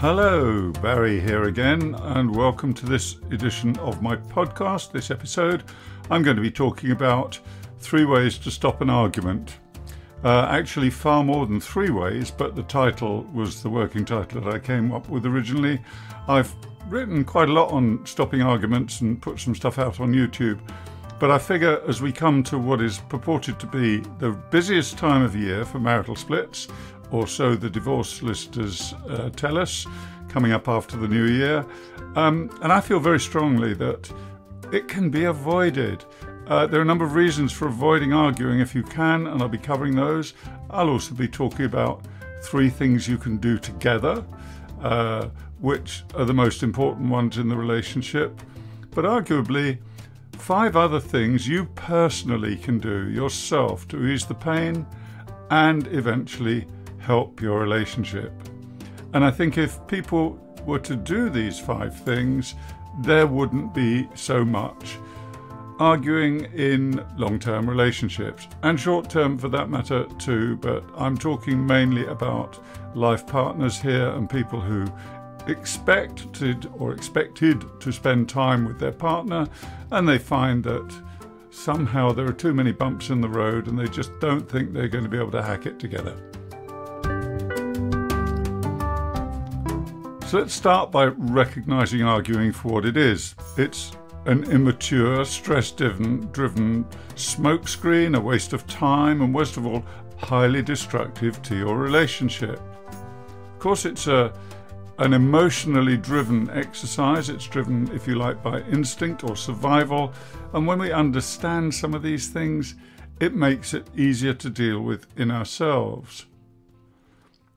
Hello, Barry here again, and welcome to this edition of my podcast. This episode, I'm going to be talking about 3 ways to stop an argument. Actually, far more than 3 ways, but the title was the working title that I came up with originally. I've written quite a lot on stopping arguments and put some stuff out on YouTube, but I figure as we come to what is purported to be the busiest time of year for marital splits, or so the divorce solicitors tell us, coming up after the new year. And I feel very strongly that it can be avoided. There are a number of reasons for avoiding arguing if you can, and I'll be covering those. I'll also be talking about 3 things you can do together, which are the most important ones in the relationship. But arguably, 5 other things you personally can do yourself to ease the pain and eventually help your relationship. And I think if people were to do these 5 things, there wouldn't be so much arguing in long-term relationships, and short-term for that matter too, but I'm talking mainly about life partners here and people who expected to spend time with their partner, and they find that somehow there are too many bumps in the road and they just don't think they're going to be able to hack it together. So let's start by recognizing arguing for what it is. It's an immature, stress-driven smokescreen, a waste of time, and worst of all, highly destructive to your relationship. Of course, it's an emotionally driven exercise. It's driven, if you like, by instinct or survival. And when we understand some of these things, it makes it easier to deal with in ourselves.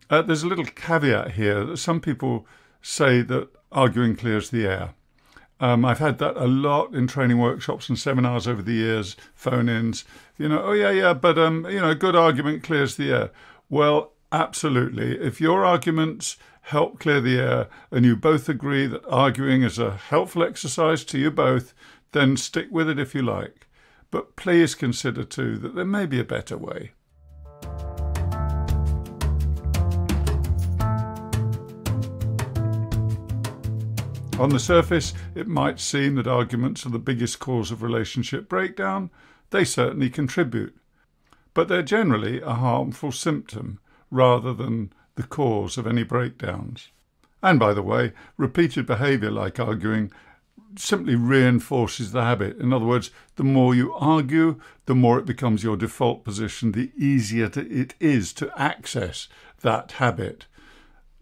There's a little caveat here that some people say that arguing clears the air. I've had that a lot in training workshops and seminars over the years, phone-ins. But good argument clears the air. Well, absolutely. If your arguments help clear the air and you both agree that arguing is a helpful exercise to you both, then stick with it if you like. But please consider too that there may be a better way. On the surface, it might seem that arguments are the biggest cause of relationship breakdown. They certainly contribute, but they're generally a harmful symptom rather than the cause of any breakdowns. And by the way, repeated behaviour like arguing simply reinforces the habit. In other words, the more you argue, the more it becomes your default position, the easier it is to access that habit.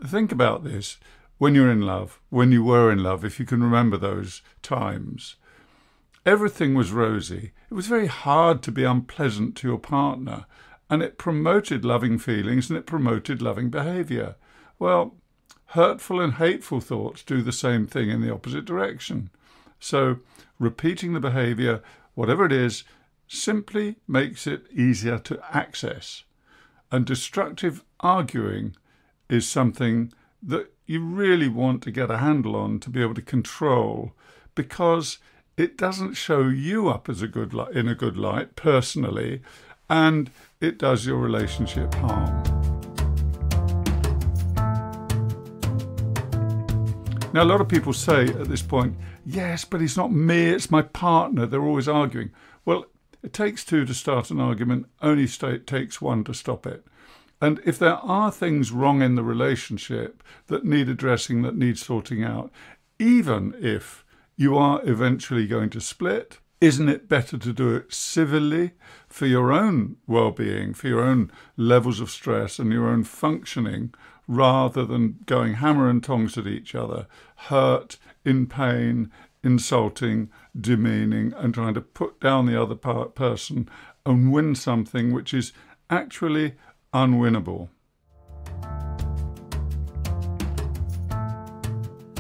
Think about this. When you're in love, when you were in love, if you can remember those times, everything was rosy. It was very hard to be unpleasant to your partner, and it promoted loving feelings and it promoted loving behaviour. Well, hurtful and hateful thoughts do the same thing in the opposite direction. So repeating the behaviour, whatever it is, simply makes it easier to access. And destructive arguing is something that you really want to get a handle on to be able to control, because it doesn't show you up as in a good light personally, and it does your relationship harm. Now, a lot of people say at this point, yes, but it's not me, it's my partner, they're always arguing. Well, it takes 2 to start an argument, only takes 1 to stop it. And if there are things wrong in the relationship that need addressing, that need sorting out, even if you are eventually going to split, isn't it better to do it civilly for your own well-being, for your own levels of stress and your own functioning, rather than going hammer and tongs at each other, hurt, in pain, insulting, demeaning, and trying to put down the other person and win something which is actually unwinnable.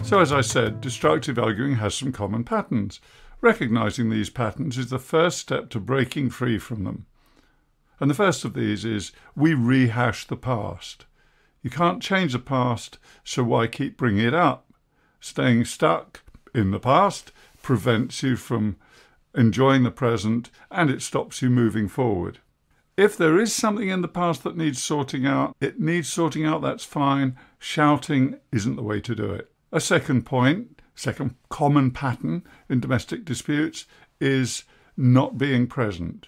So as I said, destructive arguing has some common patterns. Recognizing these patterns is the first step to breaking free from them. And the first of these is we rehash the past. You can't change the past, so why keep bringing it up? Staying stuck in the past prevents you from enjoying the present, and it stops you moving forward. If there is something in the past that needs sorting out, it needs sorting out, that's fine. Shouting isn't the way to do it. A second common pattern in domestic disputes is not being present.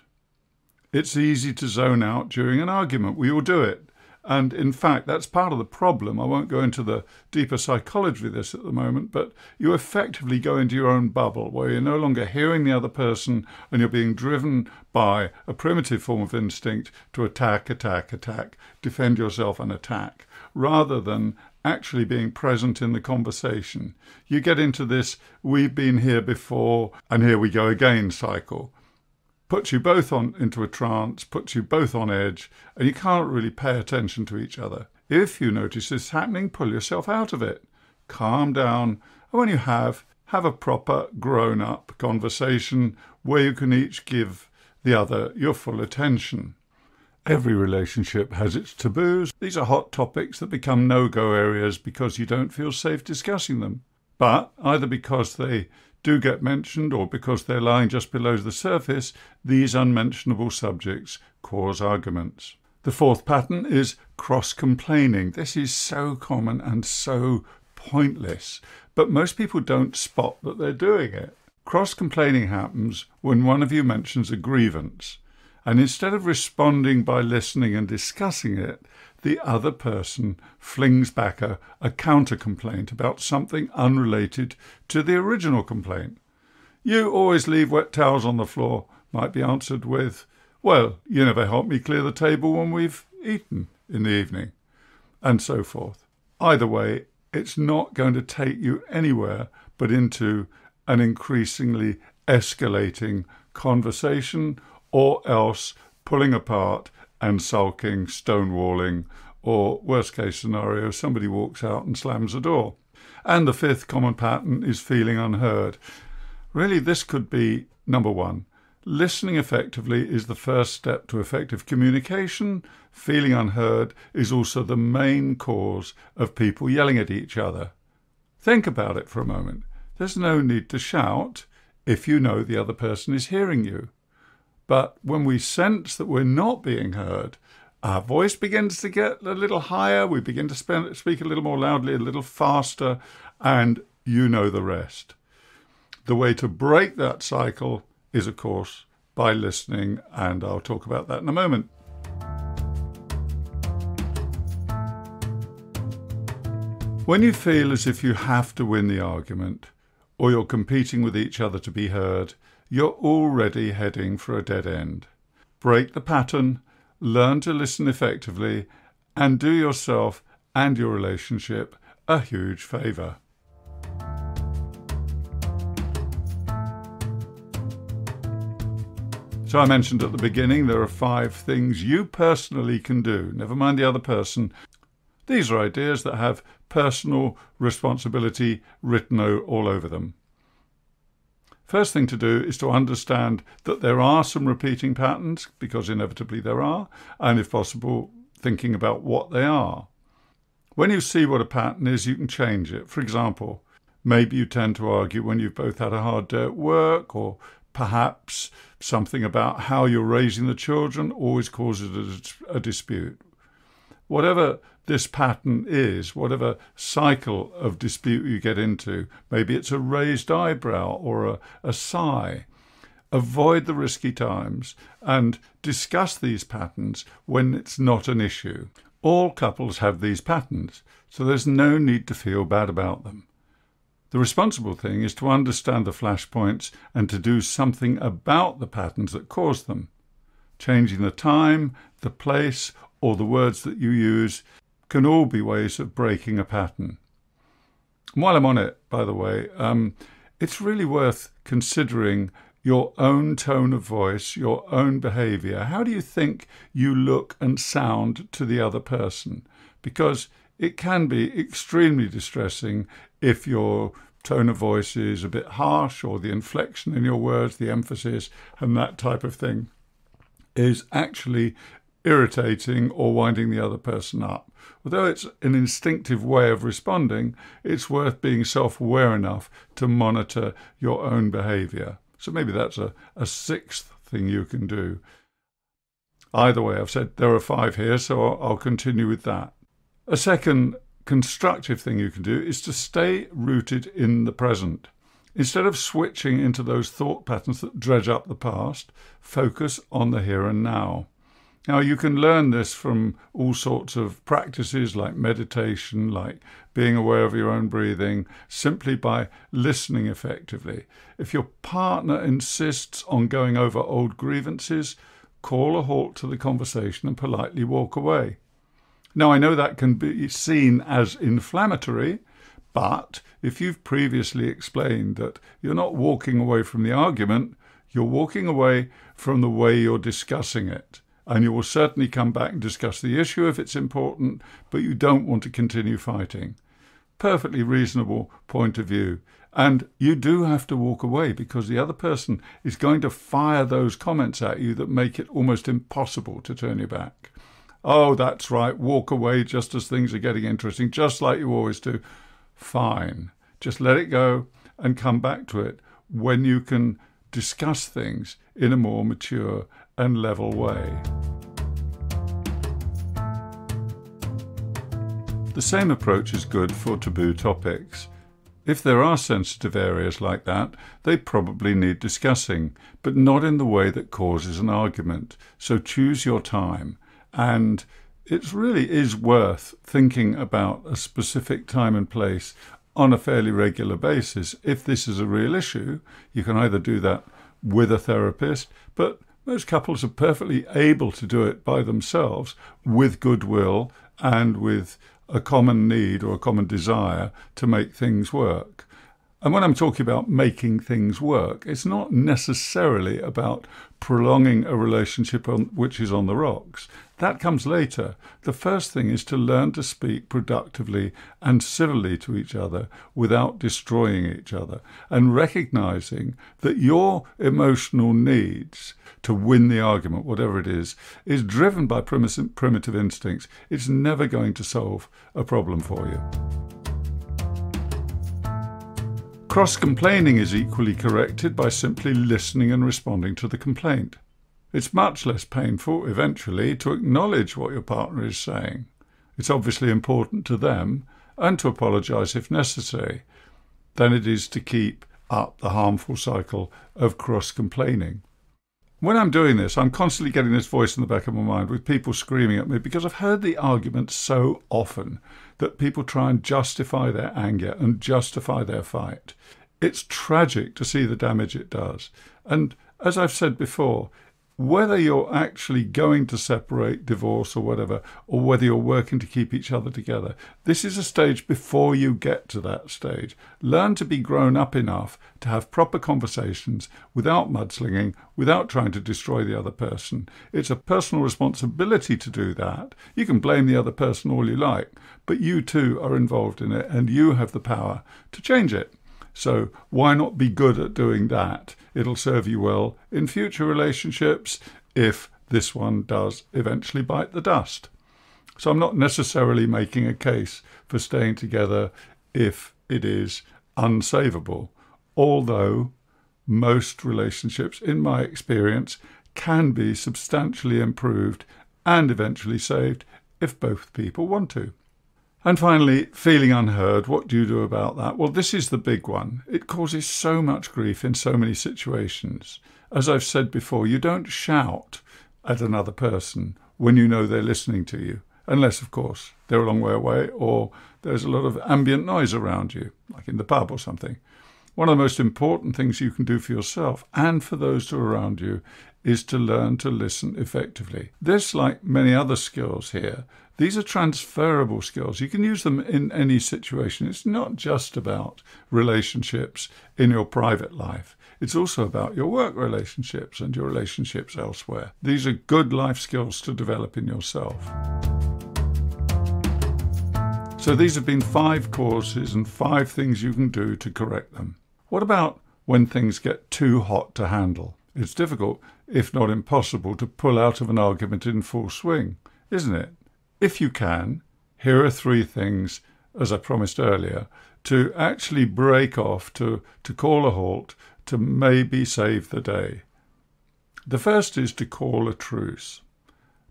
It's easy to zone out during an argument. We all do it. And in fact, that's part of the problem. I won't go into the deeper psychology of this at the moment, but you effectively go into your own bubble where you're no longer hearing the other person and you're being driven by a primitive form of instinct to attack, defend yourself and attack, rather than actually being present in the conversation. You get into this "we've been here before and here we go again" cycle. Puts you both into a trance, puts you both on edge, and you can't really pay attention to each other. If you notice this happening, pull yourself out of it. Calm down, and when you have a proper grown-up conversation where you can each give the other your full attention. Every relationship has its taboos. These are hot topics that become no-go areas because you don't feel safe discussing them. But either because they do get mentioned or because they're lying just below the surface, these unmentionable subjects cause arguments. The fourth pattern is cross-complaining. This is so common and so pointless, but most people don't spot that they're doing it. Cross-complaining happens when one of you mentions a grievance, and instead of responding by listening and discussing it, the other person flings back a counter-complaint about something unrelated to the original complaint. "You always leave wet towels on the floor," might be answered with, "Well, you never help me clear the table when we've eaten in the evening," and so forth. Either way, it's not going to take you anywhere but into an increasingly escalating conversation, or else pulling apart and sulking, stonewalling, or worst case scenario, somebody walks out and slams the door. And the fifth common pattern is feeling unheard. Really, this could be number one. Listening effectively is the first step to effective communication. Feeling unheard is also the main cause of people yelling at each other. Think about it for a moment. There's no need to shout if you know the other person is hearing you. But when we sense that we're not being heard, our voice begins to get a little higher, we begin to speak a little more loudly, a little faster, and you know the rest. The way to break that cycle is, of course, by listening, and I'll talk about that in a moment. When you feel as if you have to win the argument, or you're competing with each other to be heard, you're already heading for a dead end. Break the pattern, learn to listen effectively, and do yourself and your relationship a huge favour. So I mentioned at the beginning there are 5 things you personally can do, never mind the other person. These are ideas that have personal responsibility written all over them. First thing to do is to understand that there are some repeating patterns, because inevitably there are, and if possible, thinking about what they are. When you see what a pattern is, you can change it. For example, maybe you tend to argue when you've both had a hard day at work, or perhaps something about how you're raising the children always causes a dispute. Whatever this pattern is, whatever cycle of dispute you get into, maybe it's a raised eyebrow or a sigh, avoid the risky times and discuss these patterns when it's not an issue. All couples have these patterns, so there's no need to feel bad about them. The responsible thing is to understand the flashpoints and to do something about the patterns that cause them. Changing the time, the place, or the words that you use can all be ways of breaking a pattern. And while I'm on it, by the way, it's really worth considering your own tone of voice, your own behaviour. How do you think you look and sound to the other person? Because it can be extremely distressing if your tone of voice is a bit harsh, or the inflection in your words, the emphasis, and that type of thing is actually irritating or winding the other person up. Although it's an instinctive way of responding, it's worth being self-aware enough to monitor your own behaviour. So maybe that's a 6th thing you can do. Either way, I've said there are 5 here, so I'll continue with that. A second constructive thing you can do is to stay rooted in the present. Instead of switching into those thought patterns that dredge up the past, focus on the here and now. Now, you can learn this from all sorts of practices like meditation, like being aware of your own breathing, simply by listening effectively. If your partner insists on going over old grievances, call a halt to the conversation and politely walk away. Now, I know that can be seen as inflammatory, but if you've previously explained that you're not walking away from the argument, you're walking away from the way you're discussing it. And you will certainly come back and discuss the issue if it's important, but you don't want to continue fighting. Perfectly reasonable point of view. And you do have to walk away because the other person is going to fire those comments at you that make it almost impossible to turn your back. Oh, that's right, walk away just as things are getting interesting, just like you always do. Fine. Just let it go and come back to it when you can discuss things in a more mature and level way. The same approach is good for taboo topics. If there are sensitive areas like that, they probably need discussing, but not in the way that causes an argument. So choose your time. And it really is worth thinking about a specific time and place on a fairly regular basis. If this is a real issue, you can either do that with a therapist, but most couples are perfectly able to do it by themselves with goodwill and with a common need or a common desire to make things work. And when I'm talking about making things work, it's not necessarily about prolonging a relationship which is on the rocks. That comes later. The first thing is to learn to speak productively and civilly to each other without destroying each other, and recognizing that your emotional needs to win the argument, whatever it is driven by primitive instincts. It's never going to solve a problem for you. Cross-complaining is equally corrected by simply listening and responding to the complaint. It's much less painful, eventually, to acknowledge what your partner is saying. It's obviously important to them, and to apologise if necessary, than it is to keep up the harmful cycle of cross-complaining. When I'm doing this, I'm constantly getting this voice in the back of my mind with people screaming at me because I've heard the argument so often that people try and justify their anger and justify their fight. It's tragic to see the damage it does. And as I've said before, whether you're actually going to separate, divorce or whatever, or whether you're working to keep each other together, this is a stage before you get to that stage. Learn to be grown up enough to have proper conversations without mudslinging, without trying to destroy the other person. It's a personal responsibility to do that. You can blame the other person all you like, but you too are involved in it and you have the power to change it. So why not be good at doing that? It'll serve you well in future relationships if this one does eventually bite the dust. So I'm not necessarily making a case for staying together if it is unsavable, although most relationships, in my experience, can be substantially improved and eventually saved if both people want to. And finally, feeling unheard. What do you do about that? Well, this is the big one. It causes so much grief in so many situations. As I've said before, you don't shout at another person when you know they're listening to you, unless, of course, they're a long way away or there's a lot of ambient noise around you, like in the pub or something. One of the most important things you can do for yourself and for those who are around you is to learn to listen effectively. This, like many other skills here, these are transferable skills. You can use them in any situation. It's not just about relationships in your private life. It's also about your work relationships and your relationships elsewhere. These are good life skills to develop in yourself. So these have been 5 causes and 5 things you can do to correct them. What about when things get too hot to handle? It's difficult, if not impossible, to pull out of an argument in full swing, isn't it? If you can, here are 3 things, as I promised earlier, to actually break off, to call a halt, to maybe save the day. The first is to call a truce.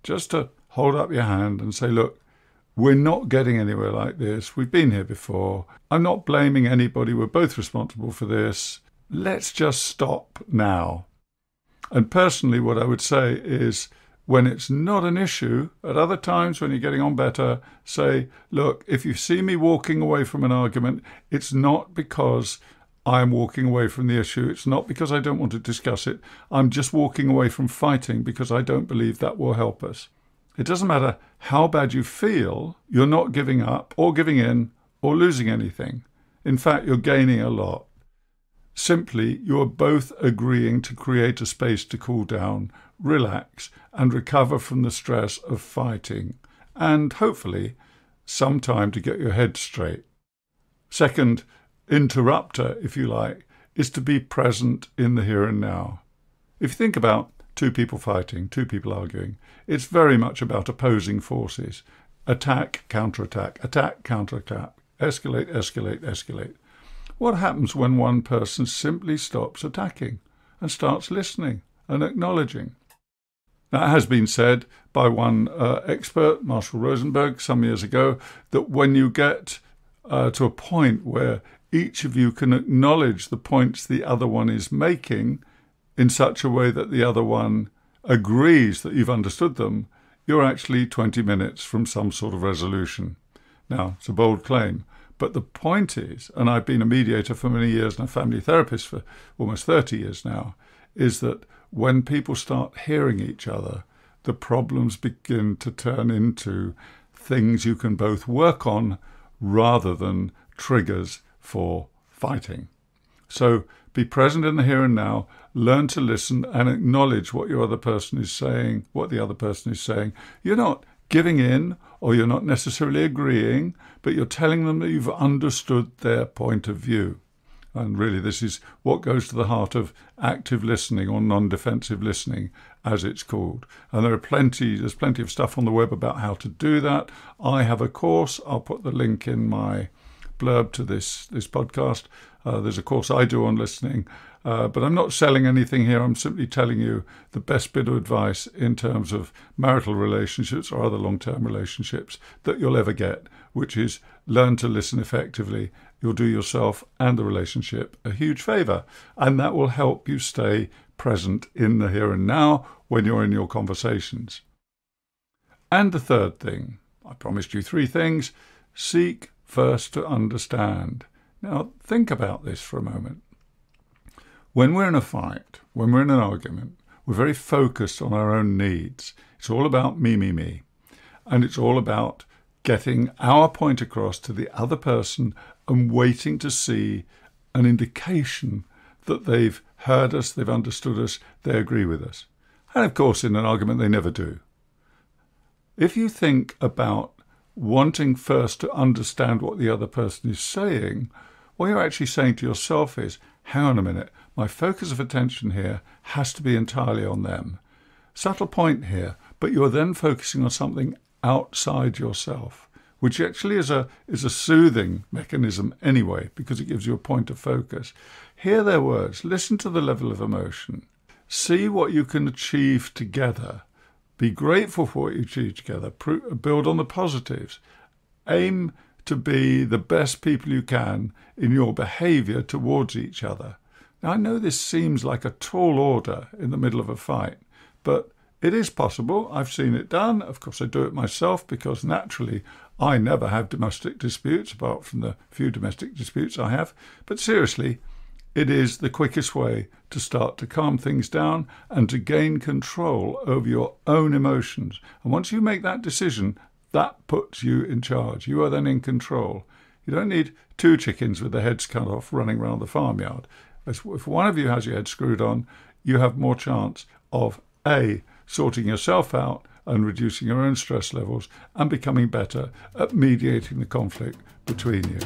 just to hold up your hand and say, look, we're not getting anywhere like this. We've been here before. I'm not blaming anybody. We're both responsible for this. Let's just stop now. And personally, what I would say is, when it's not an issue, at other times when you're getting on better, say, look, if you see me walking away from an argument, it's not because I'm walking away from the issue. It's not because I don't want to discuss it. I'm just walking away from fighting because I don't believe that will help us. It doesn't matter how bad you feel, you're not giving up or giving in or losing anything. In fact, you're gaining a lot. Simply, you are both agreeing to create a space to cool down, relax, and recover from the stress of fighting, and hopefully some time to get your head straight. Second interrupter, if you like, is to be present in the here and now. If you think about two people fighting, two people arguing, it's very much about opposing forces. Attack, counterattack, attack, counterattack, escalate, escalate, escalate. What happens when one person simply stops attacking and starts listening and acknowledging? Now, it has been said by one expert, Marshall Rosenberg, some years ago, that when you get to a point where each of you can acknowledge the points the other one is making in such a way that the other one agrees that you've understood them, you're actually 20 minutes from some sort of resolution. Now, it's a bold claim, but the point is, and I've been a mediator for many years and a family therapist for almost 30 years now, is that when people start hearing each other, the problems begin to turn into things you can both work on rather than triggers for fighting. So be present in the here and now, learn to listen and acknowledge what your other person is saying, what the other person is saying. You're not giving in or you're not necessarily agreeing, but you're telling them that you've understood their point of view. And really, this is what goes to the heart of active listening or non-defensive listening, as it's called. And there's plenty of stuff on the web about how to do that. I have a course. I'll put the link in my blurb to this podcast. There's a course I do on listening, but I'm not selling anything here. I'm simply telling you the best bit of advice in terms of marital relationships or other long-term relationships that you'll ever get, which is learn to listen effectively. You'll do yourself and the relationship a huge favor, and that will help you stay present in the here and now when you're in your conversations. And the third thing, I promised you 3 things: seek first to understand. Now, think about this for a moment. When we're in a fight, when we're in an argument, we're very focused on our own needs. It's all about me, me, me. And it's all about getting our point across to the other person and waiting to see an indication that they've heard us, they've understood us, they agree with us. And of course, in an argument, they never do. If you think about wanting first to understand what the other person is saying, what you're actually saying to yourself is, hang on a minute, my focus of attention here has to be entirely on them. Subtle point here, but you're then focusing on something outside yourself, which actually is a soothing mechanism anyway, because it gives you a point of focus. Hear their words, listen to the level of emotion, see what you can achieve together, be grateful for what you achieve together, build on the positives, aim to be the best people you can in your behaviour towards each other. Now, I know this seems like a tall order in the middle of a fight, but it is possible. I've seen it done. Of course, I do it myself because naturally I never have domestic disputes, apart from the few domestic disputes I have. But seriously, it is the quickest way to start to calm things down and to gain control over your own emotions. And once you make that decision, that puts you in charge. You are then in control. You don't need 2 chickens with their heads cut off running around the farmyard. If one of you has your head screwed on, you have more chance of A, sorting yourself out and reducing your own stress levels and becoming better at mediating the conflict between you.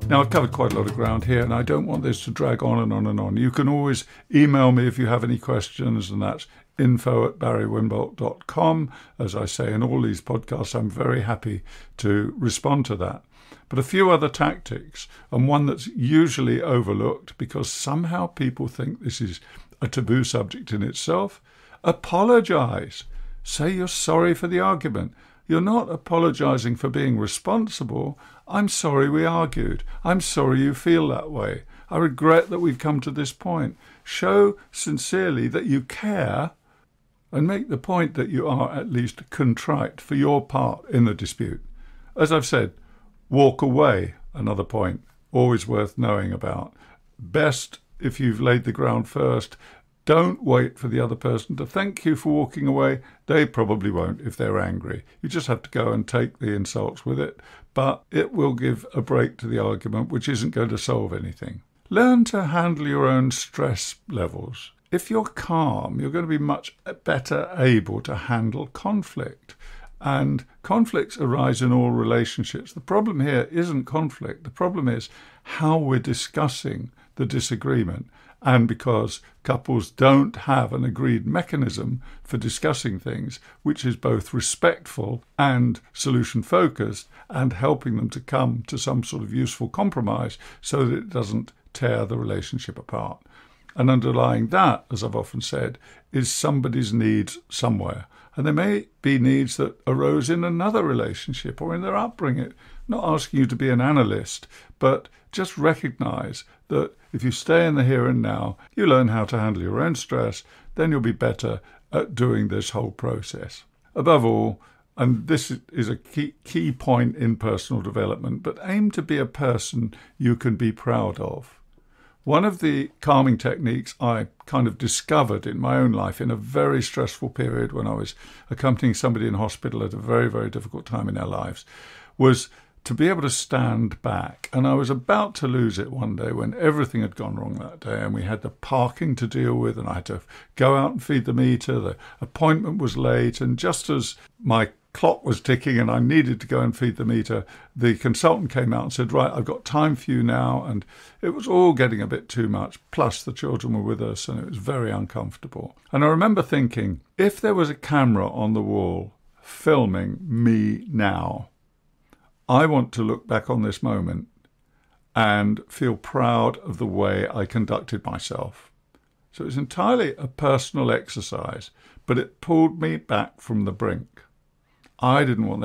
Now, I've covered quite a lot of ground here, and I don't want this to drag on and on and on. You can always email me if you have any questions, and that's info@barrywinbolt.com. As I say in all these podcasts, I'm very happy to respond to that. But a few other tactics, and one that's usually overlooked because somehow people think this is a taboo subject in itself. Apologize. Say you're sorry for the argument. You're not apologizing for being responsible. I'm sorry we argued. I'm sorry you feel that way. I regret that we've come to this point. Show sincerely that you care and make the point that you are at least contrite for your part in the dispute. As I've said, walk away, another point, always worth knowing about. Best if you've laid the ground first. Don't wait for the other person to thank you for walking away. They probably won't if they're angry. You just have to go and take the insults with it, but it will give a break to the argument, which isn't going to solve anything. Learn to handle your own stress levels. If you're calm, you're going to be much better able to handle conflict. And conflicts arise in all relationships. The problem here isn't conflict. The problem is how we're discussing the disagreement. And because couples don't have an agreed mechanism for discussing things, which is both respectful and solution-focused and helping them to come to some sort of useful compromise so that it doesn't tear the relationship apart. And underlying that, as I've often said, is somebody's needs somewhere. And there may be needs that arose in another relationship or in their upbringing. Not asking you to be an analyst, but just recognize that if you stay in the here and now, you learn how to handle your own stress, then you'll be better at doing this whole process. Above all, and this is a key point in personal development, but aim to be a person you can be proud of. One of the calming techniques I kind of discovered in my own life in a very stressful period when I was accompanying somebody in hospital at a very, very difficult time in their lives was to be able to stand back. And I was about to lose it one day when everything had gone wrong that day and we had the parking to deal with and I had to go out and feed the meter. The appointment was late, and just as my clock was ticking and I needed to go and feed the meter, the consultant came out and said, right, I've got time for you now. And it was all getting a bit too much. Plus the children were with us and it was very uncomfortable. And I remember thinking, if there was a camera on the wall filming me now, I want to look back on this moment and feel proud of the way I conducted myself. So it was entirely a personal exercise, but it pulled me back from the brink. I didn't want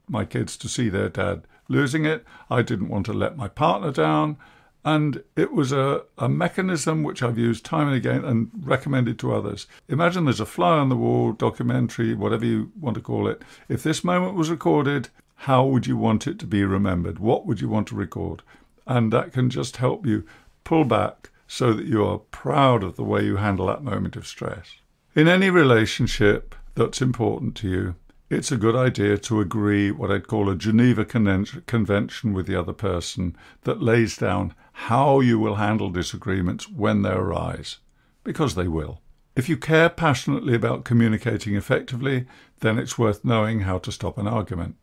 my kids to see their dad losing it. I didn't want to let my partner down. And it was a mechanism which I've used time and again and recommended to others. Imagine there's a fly on the wall, documentary, whatever you want to call it. If this moment was recorded, how would you want it to be remembered? What would you want to record? And that can just help you pull back so that you are proud of the way you handle that moment of stress. In any relationship that's important to you, it's a good idea to agree what I'd call a Geneva Convention with the other person that lays down how you will handle disagreements when they arise, because they will. If you care passionately about communicating effectively, then it's worth knowing how to stop an argument.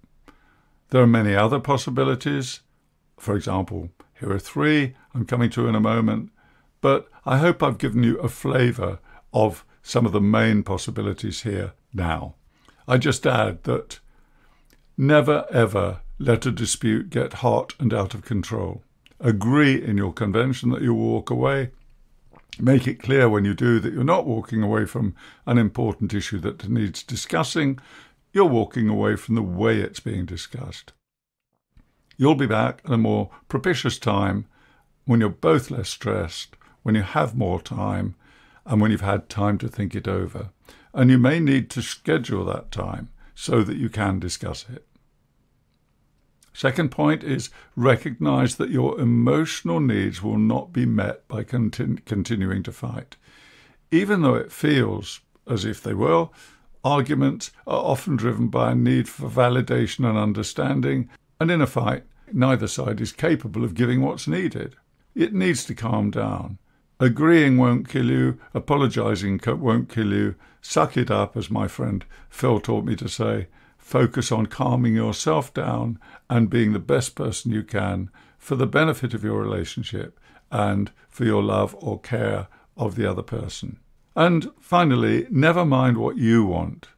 There are many other possibilities. For example, here are 3 I'm coming to in a moment, but I hope I've given you a flavour of some of the main possibilities here now. I just add that never ever let a dispute get hot and out of control. Agree in your convention that you'll walk away. Make it clear when you do that you're not walking away from an important issue that needs discussing. You're walking away from the way it's being discussed. You'll be back at a more propitious time when you're both less stressed, when you have more time, and when you've had time to think it over. And you may need to schedule that time so that you can discuss it. Second point is recognize that your emotional needs will not be met by continuing to fight. Even though it feels as if they will, arguments are often driven by a need for validation and understanding, and in a fight, neither side is capable of giving what's needed. It needs to calm down. Agreeing won't kill you, apologizing won't kill you. Suck it up, as my friend Phil taught me to say. Focus on calming yourself down and being the best person you can for the benefit of your relationship and for your love or care of the other person. And finally, never mind what you want.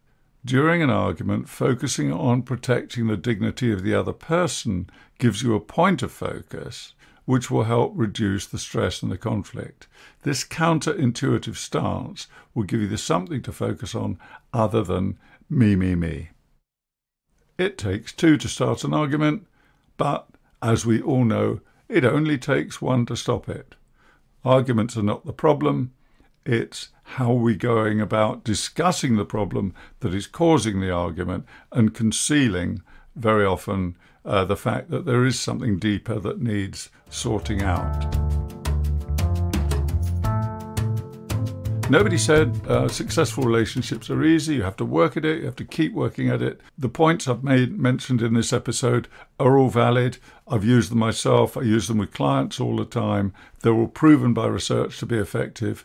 During an argument, focusing on protecting the dignity of the other person gives you a point of focus which will help reduce the stress and the conflict. This counterintuitive stance will give you something to focus on other than me, me, me. It takes two to start an argument, but as we all know, it only takes one to stop it. Arguments are not the problem. It's how we're going about discussing the problem that is causing the argument and concealing very often the fact that there is something deeper that needs sorting out. Nobody said successful relationships are easy. You have to work at it. You have to keep working at it. The points I've mentioned in this episode are all valid. I've used them myself. I use them with clients all the time. They're all proven by research to be effective.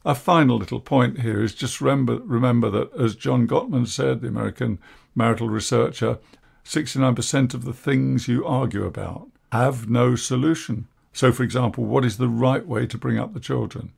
A final little point here is just remember that, as John Gottman said, the American marital researcher, 69% of the things you argue about have no solution. So, for example, what is the right way to bring up the children?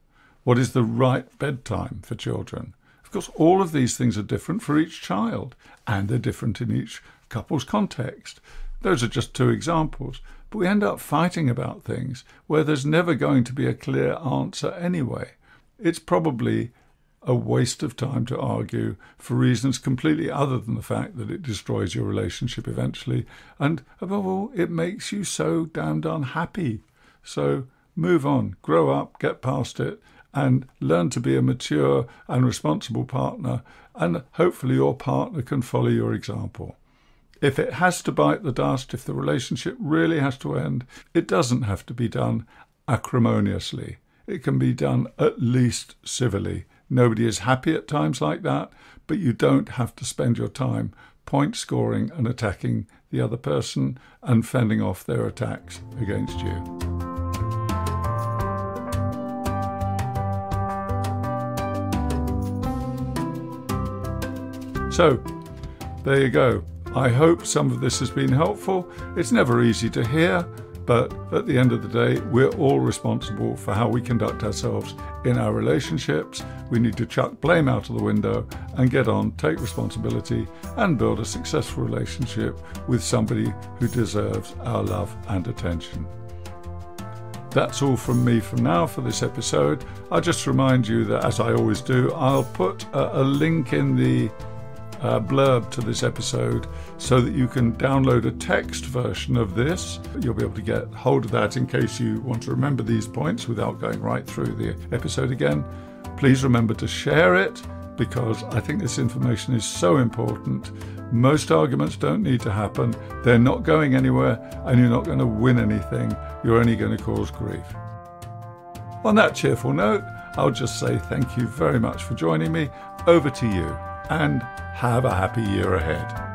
What is the right bedtime for children? Of course, all of these things are different for each child, and they're different in each couple's context. Those are just two examples. But we end up fighting about things where there's never going to be a clear answer anyway. It's probably a waste of time to argue for reasons completely other than the fact that it destroys your relationship eventually. And above all, it makes you so damned unhappy. So move on, grow up, get past it, and learn to be a mature and responsible partner, and hopefully your partner can follow your example. If it has to bite the dust, if the relationship really has to end, it doesn't have to be done acrimoniously. It can be done at least civilly. Nobody is happy at times like that, but you don't have to spend your time point scoring and attacking the other person and fending off their attacks against you. So, there you go. I hope some of this has been helpful. It's never easy to hear, but at the end of the day, we're all responsible for how we conduct ourselves in our relationships. We need to chuck blame out of the window and get on, take responsibility, and build a successful relationship with somebody who deserves our love and attention. That's all from me for now for this episode. I'll just remind you that, as I always do, I'll put a link in the blurb to this episode so that you can download a text version of this. You'll be able to get hold of that in case you want to remember these points without going right through the episode again. Please remember to share it, because I think this information is so important. Most arguments don't need to happen. They're not going anywhere, and you're not going to win anything. You're only going to cause grief. On that cheerful note, I'll just say thank you very much for joining me. Over to you, and have a happy year ahead.